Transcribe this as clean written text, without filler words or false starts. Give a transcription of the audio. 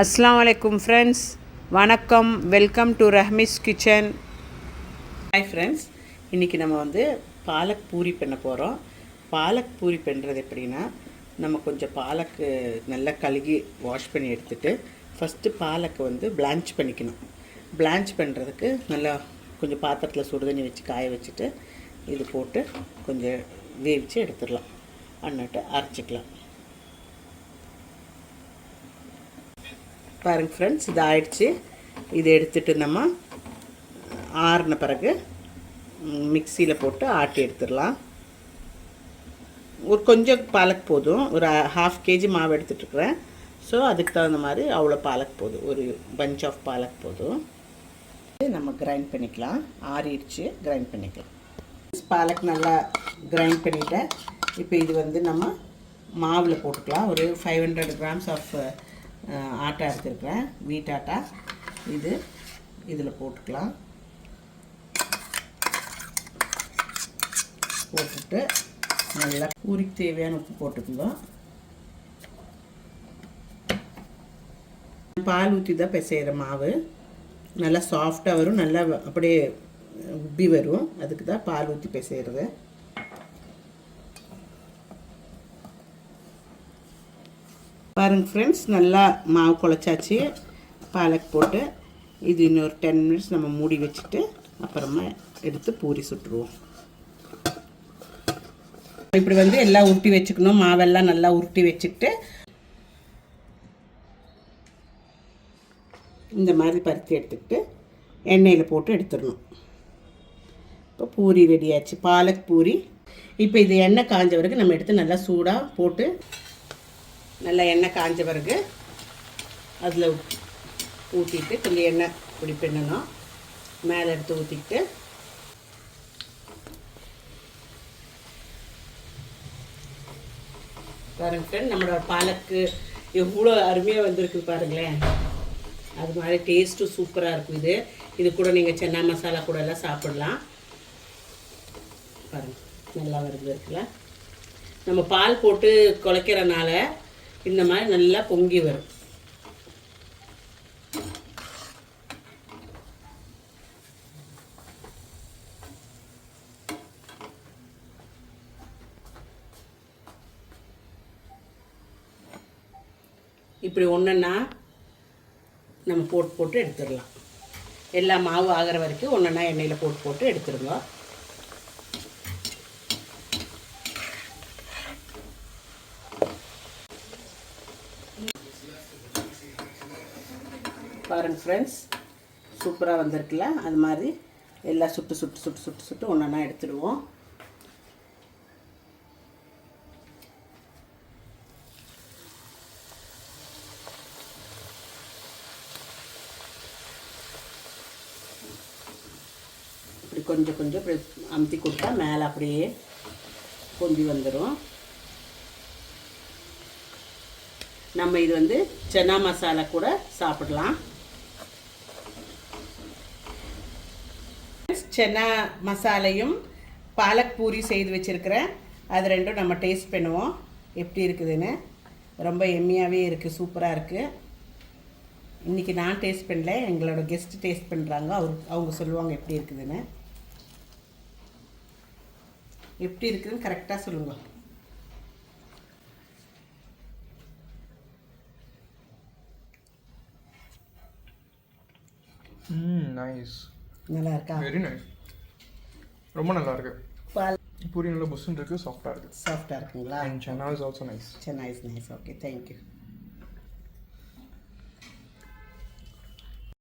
அஸ்ஸலாமு அலைக்கும் ஃப்ரெண்ட்ஸ், வணக்கம். Welcome to Rahmi's kitchen. Hi friends, இன்றைக்கி நம்ம வந்து பாலக் பூரி பண்ண போகிறோம். பாலக் பூரி பண்ணுறது எப்படின்னா, நம்ம கொஞ்சம் பாலக்கு நல்லா கழுகி வாஷ் பண்ணி எடுத்துகிட்டு ஃபஸ்ட்டு பாலக்கை வந்து பிளான்ச் பண்ணிக்கணும். பிளான்ச் பண்ணுறதுக்கு நல்லா கொஞ்சம் பாத்திரத்தில் சுடுதண்ணி வச்சு காய வச்சுட்டு இது போட்டு கொஞ்சம் வேவிச்சு எடுத்துடலாம். அன்னிட்டு அரைச்சிக்கலாம். பாருங்க ஃப்ரெண்ட்ஸ், இது ஆயிடுச்சு. இது எடுத்துகிட்டு நம்ம ஆறின பிறகு மிக்சியில் போட்டு ஆட்டி எடுத்துடலாம். ஒரு கொஞ்சம் பாலக் போதும், ஒரு 1/2 kg மாவு எடுத்துகிட்ருக்குறேன். ஸோ அதுக்கு தகுந்த மாதிரி அவ்வளோ பாலக் போதும், ஒரு பஞ்ச் ஆஃப் பாலக் போதும். நம்ம கிரைண்ட் பண்ணிக்கலாம். ஆறிடுச்சு, கிரைண்ட் பண்ணிக்கலாம். பாலக் நல்லா கிரைண்ட் பண்ணிவிட்டேன். இப்போ இது வந்து நம்ம மாவில் போட்டுக்கலாம். ஒரு 500 grams ஆஃப் ஆட்டா எடுத்துருக்கிறேன், வீட் ஆட்டா. இது இதில் போட்டுக்கலாம். போட்டுட்டு நல்லா பூரிக்கு தேவையான உப்பு போட்டுக்கோங்க. பால் ஊற்றி தான் பிசைகிற மாவு. நல்லா சாஃப்டாக வரும், நல்லா அப்படியே உப்பி வரும். அதுக்கு தான் பால் ஊற்றி பிசைகிறது. பாருங்கள் ஃப்ரெண்ட்ஸ், நல்லா மாவு குழச்சாச்சு. பாலக் போட்டு இது இன்னொரு 10 minutes நம்ம மூடி வச்சுட்டு அப்புறமா எடுத்து பூரி சுட்டுருவோம். இப்படி வந்து எல்லாம் உருட்டி வச்சுக்கணும். மாவெல்லாம் நல்லா உருட்டி வச்சுக்கிட்டு இந்த மாதிரி பருத்தி எடுத்துக்கிட்டு எண்ணெயில் போட்டு எடுத்துடணும். இப்போ பூரி ரெடியாச்சு, பாலக் பூரி. இப்போ இது எண்ணெய் காஞ்ச வரைக்கும் நம்ம எடுத்து நல்லா சூடாக போட்டு, நல்லா எண்ணெய் காஞ்ச பிறகு அதில் ஊற்றிட்டு கொஞ்சம் எண்ணெய் இப்படி பின்னணும். மேலே எடுத்து ஊற்றிக்கிட்டு பாருங்க ஃப்ரெண்ட், நம்மளோட பாலக்கு எவ்வளோ அருமையாக வந்திருக்கு பாருங்களேன். அது மாதிரி டேஸ்ட்டும் சூப்பராக இருக்கும். இது கூட நீங்கள் சென்னா மசாலா கூட எல்லாம் சாப்பிடலாம். பாருங்கள், நல்லா வருது இருக்குல்ல. நம்ம பால் போட்டு குழைக்கிறனால இந்த மாதிரி நல்லா பொங்கி வரும். இப்படி ஒன்றுன்னா நம்ம போட்டு எடுத்துடலாம். எல்லா மாவு ஆகிற வரைக்கும் ஒன்றுன்னா எண்ணெயில் போட்டு எடுத்துருங்க. பாருங்கள் ஃப்ரெண்ட்ஸ், சூப்பராக வந்திருக்குல்ல. அது மாதிரி எல்லாம் சுட்டு ஒன்றா எடுத்துடுவோம். இப்படி கொஞ்சம் இப்படி அமுத்தி கொடுத்தா மேலே அப்படியே பொங்கி வந்துடும். நம்ம இது வந்து சன்னா மசாலா கூட சாப்பிடலாம். சன்னா மசாலையும் பாலக் பூரி செய்து வச்சுருக்கிறேன். அது ரெண்டும் நம்ம டேஸ்ட் பண்ணுவோம் எப்படி இருக்குதுன்னு. ரொம்ப எம்மியாகவே இருக்குது, சூப்பராக இருக்குது. இன்றைக்கி நான் டேஸ்ட் பண்ணல, எங்களோட கெஸ்ட்டு டேஸ்ட் பண்ணுறாங்க. அவங்க சொல்லுவாங்க எப்படி இருக்குதுன்னு. எப்படி இருக்குதுன்னு கரெக்டாக சொல்லுங்கள். நைஸ், நல்லா இருக்கா? வெரி நைஸ், ரொம்ப நல்லா இருக்கு. பால் பூரி நல்லா புஷ்ஷுன்னு இருக்கு, சாஃப்டாக இருக்கு. சாஃப்டாக இருக்குங்களா? And chana is also nice. Chana is nice. Okay, thank you.